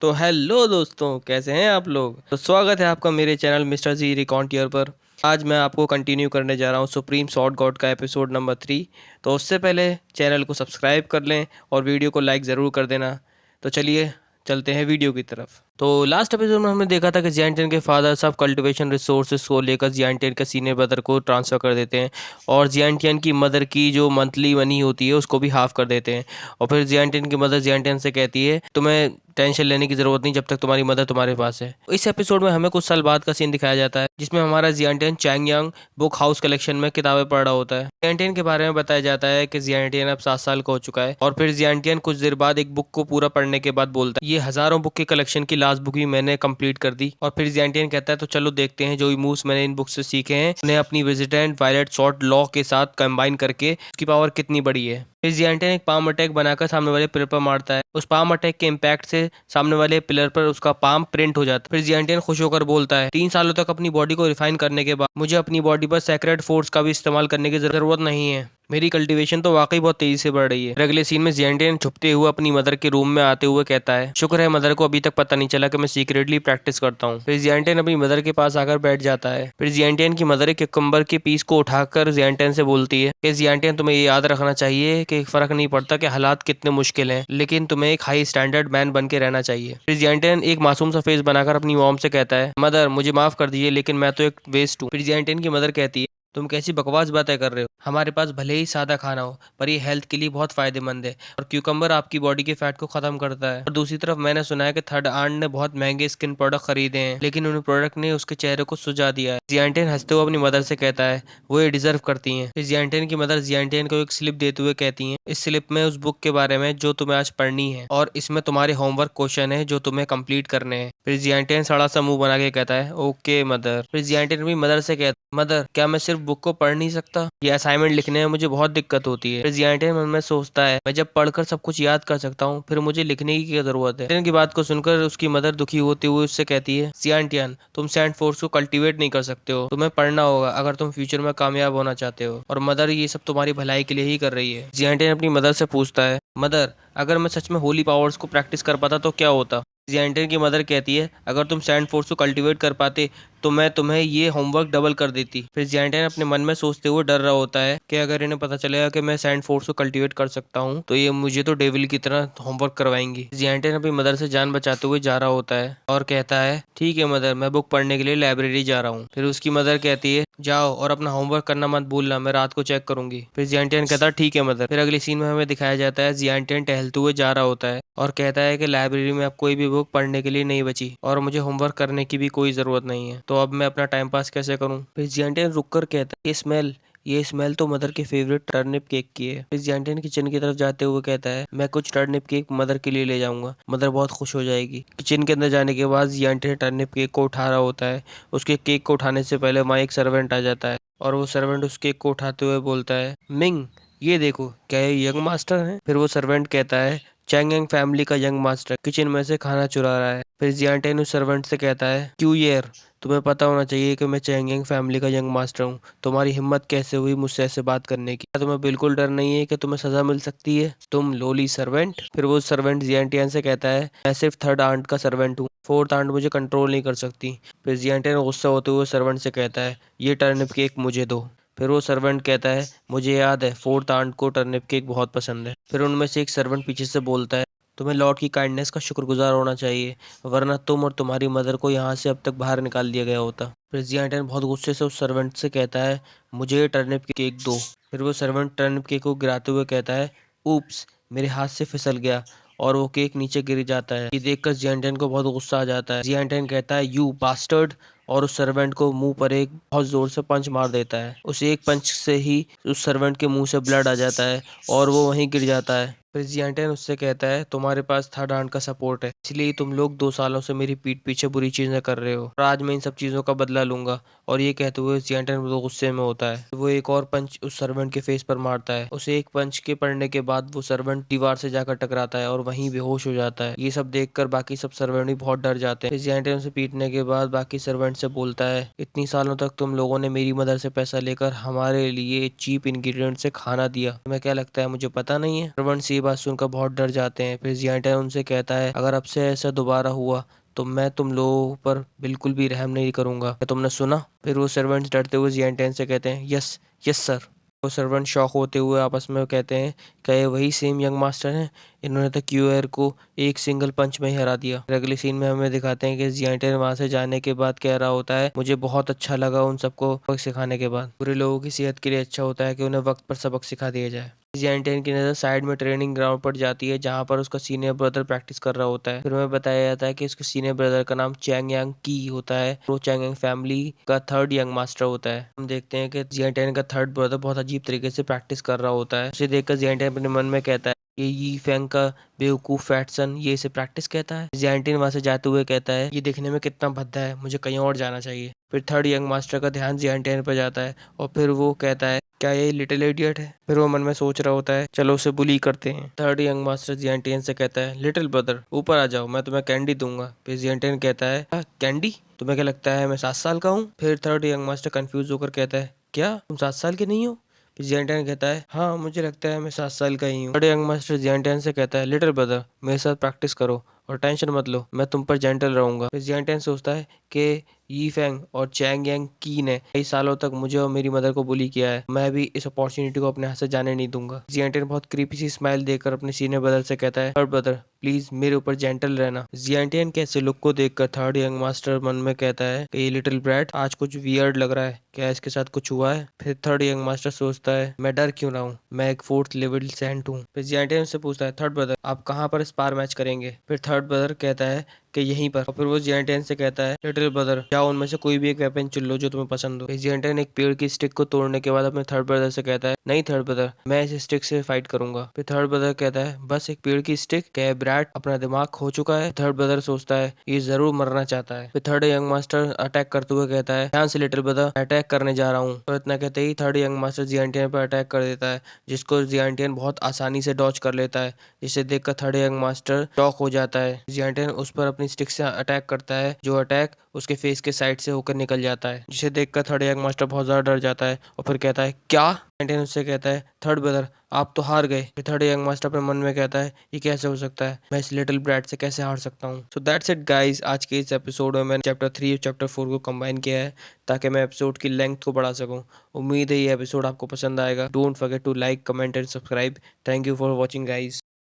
तो हेलो दोस्तों, कैसे हैं आप लोग। तो स्वागत है आपका मेरे चैनल मिस्टर जी रिकॉन्टियर पर। आज मैं आपको कंटिन्यू करने जा रहा हूँ सुप्रीम शॉर्ट गॉड का एपिसोड नंबर 3। तो उससे पहले चैनल को सब्सक्राइब कर लें और वीडियो को लाइक ज़रूर कर देना। तो चलिए चलते हैं वीडियो की तरफ। तो लास्ट एपिसोड में हमने देखा था कि जियांटियन के फादर सब कल्टीवेशन रिसोर्सेज को लेकर जियांटियन के सीनियर ब्रदर को ट्रांसफ़र कर देते हैं और जियांटियन की मदर की जो मंथली मनी होती है उसको भी हाफ कर देते हैं। और फिर जियांटियन की मदर जियांटियन से कहती है तुम्हें टेंशन लेने की जरूरत नहीं जब तक तुम्हारी मदर तुम्हारे पास है। इस एपिसोड में हमें कुछ साल बाद का सीन दिखाया जाता है जिसमें हमारा जियांटियन चैंगयांग बुक हाउस कलेक्शन में किताबें पढ़ रहा होता है। जियांटियन के बारे में बताया जाता है कि जियांटियन अब 7 साल का हो चुका है और फिर जियांटियन कुछ देर बाद एक बुक को पूरा पढ़ने के बाद बोलता है ये हजारों बुक की कलेक्शन की लास्ट बुक भी मैंने कंप्लीट कर दी। और फिर जियांटियन कहता है तो चलो देखते हैं जो मूव्स मैंने इन बुक से सीखे हैं उन्हें अपनी विजिटेंट वायलेट शॉर्ट लॉ के साथ कंबाइन करके उसकी पावर कितनी बड़ी है। फिर जियांटियन एक पाम अटैक बनाकर सामने वाले पिलर पर मारता है। उस पाम अटैक के इम्पैक्ट से सामने वाले पिलर पर उसका पाम प्रिंट हो जाता है। फिर जियांटियन खुश होकर बोलता है 3 सालों तक अपनी बॉडी को रिफाइन करने के बाद मुझे अपनी बॉडी पर सेक्रेट फोर्स का भी इस्तेमाल करने की जरूरत नहीं है। मेरी कल्टीवेशन तो वाकई बहुत तेजी से बढ़ रही है। अगले सीन में जियांटियन छुपते हुए अपनी मदर के रूम में आते हुए कहता है शुक्र है मदर को अभी तक पता नहीं चला कि मैं सीक्रेटली प्रैक्टिस करता हूँ। फिर जियांटियन अपनी मदर के पास आकर बैठ जाता है। फिर जियांटियन की मदर एक क्यूकम्बर के पीस को उठाकर जियांटियन से बोलती है कि जियांटियन तुम्हें ये याद रखना चाहिए कि फर्क नहीं पड़ता कि हालात कितने मुश्किल हैं, लेकिन तुम्हें एक हाई स्टैंडर्ड मैन बन के रहना चाहिए। फिर जियांटियन एक मासूम सा फेस बनाकर अपनी मॉम से कहता है मदर मुझे माफ कर दीजिए लेकिन मैं तो एक वेस्ट हूँ। फिर जियांटियन की मदर कहती है तुम कैसी बकवास बातें कर रहे हो, हमारे पास भले ही सादा खाना हो पर ये हेल्थ के लिए बहुत फायदेमंद है और क्यूकम्बर आपकी बॉडी के फैट को खत्म करता है। और दूसरी तरफ मैंने सुना है कि थर्ड आंट ने बहुत महंगे स्किन प्रोडक्ट खरीदे हैं लेकिन उन प्रोडक्ट ने उसके चेहरे को सुझा दिया है। जियांटियन हंसते हुए अपनी मदर से कहता है वो ये डिजर्व करती हैं। फिर जियांटियन की मदर जियांटियन को एक स्लिप देते हुए कहती हैं इस स्लिप में उस बुक के बारे में जो तुम्हें आज पढ़नी है और इसमें तुम्हारे होमवर्क क्वेश्चन है जो तुम्हें कंप्लीट करने हैं। फिर जियांटियन सड़ा सा मुंह बना के कहता है ओके मदर। फिर जियांटियन भी मदर से कहता है मदर क्या मैं सिर्फ बुक को पढ़ नहीं सकता, ये असाइनमेंट लिखने में मुझे बहुत दिक्कत होती है। फिर जियांटियन मन में सोचता है मैं जब पढ़कर सब कुछ याद कर सकता हूँ फिर मुझे लिखने की क्या जरूरत है। जियांटियन की बात को सुनकर उसकी मदर दुखी होते हुए उससे कहती है जियांटियन तुम सैंड फोर्स को कल्टीवेट नहीं कर सकते हो, तुम्हें पढ़ना होगा अगर तुम फ्यूचर में कामयाब होना चाहते हो और मदर ये सब तुम्हारी भलाई के लिए ही कर रही है। जियांटियन अपनी मदर से पूछता है मदर अगर मैं सच में होली पावर्स को प्रैक्टिस कर पाता तो क्या होता। जियांटियन की मदर कहती है अगर तुम सैंड फोर्स को कल्टीवेट कर पाते तो मैं तुम्हें ये होमवर्क डबल कर देती। फिर जियांटियन अपने मन में सोचते हुए डर रहा होता है कि अगर इन्हें पता चलेगा कि मैं सैंड फोर्स को कल्टीवेट कर सकता हूँ तो ये मुझे तो डेविल की तरह होमवर्क करवाएंगी। जियांटियन अपनी मदर से जान बचाते हुए जा रहा होता है और कहता है ठीक है मदर मैं बुक पढ़ने के लिए लाइब्रेरी जा रहा हूँ। फिर उसकी मदर कहती है जाओ और अपना होमवर्क करना मत भूलना, मैं रात को चेक करूंगी। फिर जियांटियन कहता है ठीक है मदर। फिर अगली सीन में हमें दिखाया जाता है जियांटियन टहलते हुए जा रहा होता है और कहता है कि लाइब्रेरी में अब कोई भी बुक पढ़ने के लिए नहीं बची और मुझे होमवर्क करने की भी कोई ज़रूरत नहीं है, तो अब मैं अपना टाइम पास कैसे करूं। फिर जियांटियन रुक कर कहता है ये स्मेल तो मदर की फेवरेट टर्निप केक की है। फिर जियांटियन किचन की तरफ जाते हुए कहता है मैं कुछ टर्निप केक मदर के लिए ले जाऊंगा, मदर बहुत खुश हो जाएगी। किचन के अंदर जाने के बाद जियांटियन टर्निप केक को उठा रहा होता है। उसके केक को उठाने से पहले वहाँ एक सर्वेंट आ जाता है और वो सर्वेंट उस केक को उठाते हुए बोलता है मिंग ये देखो क्या ये यंग मास्टर है। फिर वो सर्वेंट कहता है चैंगयांग फैमिली का यंग मास्टर किचन में से खाना चुरा रहा है। फिर जियांटियन उस सर्वेंट से कहता है क्यों यार तुम्हें पता होना चाहिए कि मैं चैंगयांग फैमिली का यंग मास्टर हूँ, तुम्हारी हिम्मत कैसे हुई मुझसे ऐसे बात करने की, क्या तुम्हें बिल्कुल डर नहीं है कि तुम्हें सजा मिल सकती है तुम लोली सर्वेंट। फिर वो सर्वेंट जियांटियन से कहता है मैं सिर्फ थर्ड आंट का सर्वेंट हूँ, फोर्थ आंट मुझे कंट्रोल नहीं कर सकती। फिर जियांटियन गुस्सा होते हुए सर्वेंट से कहता है ये टर्निप केक मुझे दो। फिर वो सर्वेंट कहता है मुझे याद है फोर्थ आंट को टर्निप केक बहुत पसंद है। फिर उनमें से एक सर्वेंट पीछे से बोलता है तुम्हें लॉर्ड की काइंडनेस का शुक्रगुजार होना चाहिए वरना तुम और तुम्हारी मदर को यहाँ से अब तक बाहर निकाल दिया गया होता। फिर जियांटियन बहुत गुस्से से उस सर्वेंट से कहता है मुझे टर्निप केक दो। फिर वो सर्वेंट टर्निप केक को गिराते हुए कहता है ऊप्स मेरे हाथ से फिसल गया और वो केक नीचे गिर जाता है। ये देखकर जियांटियन को बहुत गुस्सा आ जाता है। जियांटियन कहता है यू बास्टर्ड और उस सर्वेंट को मुंह पर एक बहुत जोर से पंच मार देता है। उस एक पंच से ही उस सर्वेंट के मुंह से ब्लड आ जाता है और वो वहीं गिर जाता है। फिर जियांटियन उससे कहता है तुम्हारे पास थर्ड हैंड का सपोर्ट है इसलिए तुम लोग 2 सालों से मेरी पीठ पीछे बुरी चीजें कर रहे हो और आज मैं इन सब चीजों का बदला लूंगा। और ये कहते हुए जियांटियन बहुत गुस्से में होता है। वो एक और पंच उस सर्वेंट के फेस पर मारता है। उसे एक पंच के पड़ने के बाद वो सर्वेंट दीवार से जाकर टकराता है और वहीं बेहोश हो जाता है। ये सब देखकर बाकी सब सर्वेंट भी बहुत डर जाते हैं। फिर जियांटियन उसे पीटने के बाद बाकी सर्वेंट से बोलता है इतनी सालों तक तुम लोगों ने मेरी मदर से पैसा लेकर हमारे लिए चीप इंग्रेडिएंट से खाना दिया, तुम्हें क्या लगता है मुझे पता नहीं है। सर्वेंट्स ये ये बात सुनकर बहुत डर जाते हैं। फिर जियांटियन उनसे कहता है, अगर अब से ऐसा दोबारा हुआ तो मैं तुम लोगों पर बिल्कुल भी रहम नहीं करूंगा। क्या तुमने सुना? फिर वो सर्वेंट्स डरते हुए जियांटियन से कहते हैं, यस यस सर। वो सर्वेंट शॉक होते हुए आपस में कहते हैं, क्या ये वही सेम यंग मास्टर हैं? इन्होंने तो क्यूएर को एक सिंगल पंच में ही हरा दिया। अगले सीन में हमें दिखाते हैं कि जियांटियन वहां से जाने के बाद कह रहा होता है, मुझे बहुत अच्छा लगा उन सबको सबक सिखाने के बाद। बुरे लोगों की सेहत के लिए अच्छा होता है कि उन्हें वक्त पर सबक सिखा दिया जाए। जियांटियन की नज़र साइड में ट्रेनिंग ग्राउंड पर जाती है जहां पर उसका सीनियर ब्रदर प्रैक्टिस कर रहा होता है। फिर हमें बताया जाता है कि उसके सीनियर ब्रदर का नाम चैंग यांग की होता है। वो चैंग यांग फैमिली का थर्ड यंग मास्टर होता है। हम देखते हैं कि जियांटियन का थर्ड ब्रदर बहुत अजीब तरीके से प्रैक्टिस कर रहा होता है। उसे देखकर जियांटियन अपने मन में कहता है, ये यी फैंग का बेवकूफ फैटसन ये इसे प्रैक्टिस कहता है। जियांटियन वहां से जाते हुए कहता है, ये देखने में कितना भद्दा है, मुझे कहीं और जाना चाहिए। फिर थर्ड यंग मास्टर का ध्यान जियांटियन पर जाता है और फिर वो कहता है, क्या ये लिटिल इडियट है? फिर वो मन में सोच रहा होता है, चलो उसे बुली करते हैं। थर्ड यंग मास्टर जियांटियन से कहता है, लिटिल ब्रदर ऊपर आ जाओ, मैं तुम्हें कैंडी दूंगा। फिर जियांटियन कहता है, कैंडी? तुम्हें क्या लगता है मैं 7 साल का हूँ? फिर थर्ड यंग मास्टर कंफ्यूज होकर कहता है, क्या तुम 7 साल के नहीं हो? फिर जियांटियन कहता है, हाँ मुझे लगता है मैं 7 साल का ही हूँ। थर्ड यंग मास्टर जियांटियन से कहता है, लिटिल ब्रदर मेरे साथ प्रैक्टिस करो और टेंशन मत लो, मैं तुम पर जेंटल रहूंगा। फिर जियांटियन सोचता है कि यी फैंग और चैंग यांग की ने कई सालों तक मुझे और मेरी मदर को बुली किया है, मैं भी इस अपॉर्चुनिटी को अपने हाथ से जाने नहीं दूंगा। जियांटियन बहुत क्रीपी सी स्माइल देकर अपने सीनियर ब्रदर से कहता है, थर्ड ब्रदर प्लीज मेरे ऊपर जेंटल रहना। जियांटियन के ऐसे लुक को देखकर थर्ड यंग मास्टर मन में कहता है कि ये लिटिल ब्रैट आज कुछ वियर्ड लग रहा है, क्या इसके साथ कुछ हुआ है? फिर थर्ड यंग मास्टर सोचता है, मैं डर क्यों रहा हूँ, मैं एक 4th लेवल सेंट हूँ। फिर जियांटियन से पूछता है, थर्ड ब्रदर आप कहाँ पर स्पार मैच करेंगे? फिर थर्ड ब्रदर कहता है कि यहीं पर। और फिर वो जियांटियन से कहता है, लिटिल ब्रदर जाओ उनमें से कोई भी एक वेपन चुन लो जो तुम्हें पसंद हो। फिर जियांटियन एक पेड़ की स्टिक को तोड़ने के बाद अपने थर्ड ब्रदर से कहता है, नहीं थर्ड ब्रदर मैं इस स्टिक से फाइट करूंगा। फिर थर्ड ब्रदर कहता है, बस एक पेड़ की स्टिक? क्या ब्रैट अपना दिमाग खो चुका है? थर्ड ब्रदर सोचता है, ये जरूर मरना चाहता है। फिर थर्ड यंग मास्टर अटैक करते हुए कहता है, ध्यान से लिटिल ब्रदर अटैक करने जा रहा हूँ। तो इतना कहते ही थर्ड यंग मास्टर जियांटियन पर अटैक कर देता है, जिसको जियांटियन बहुत आसानी से डॉज कर लेता है, जिसे देखकर थर्ड यंग मास्टर शॉक हो जाता है। जियांटियन उस पर अपनी स्टिक से अटैक करता है, जो अटैक उसके फेस के साइड से होकर निकल जाता है, जिसे देखकर थर्ड यंग मास्टर बहुत ज्यादा डर जाता है और फिर कहता है, क्या? जियांटियन उससे कहता है, थर्ड ब्रदर आप तो हार गए। फिर थर्ड यंग मास्टर अपने मन में कहता है, ये कैसे हो सकता है, मैं इस लिटिल ब्रैट से कैसे हार सकता हूँ? सो दैट्स इट गाइस, आज के इस एपिसोड में मैंने चैप्टर 3 और चैप्टर 4 को कंबाइन किया है ताकि मैं एपिसोड की लेंथ को बढ़ा सकूं। उम्मीद है ये एपिसोड आपको पसंद आएगा। Don't forget to like, comment and subscribe. Thank you for watching guys.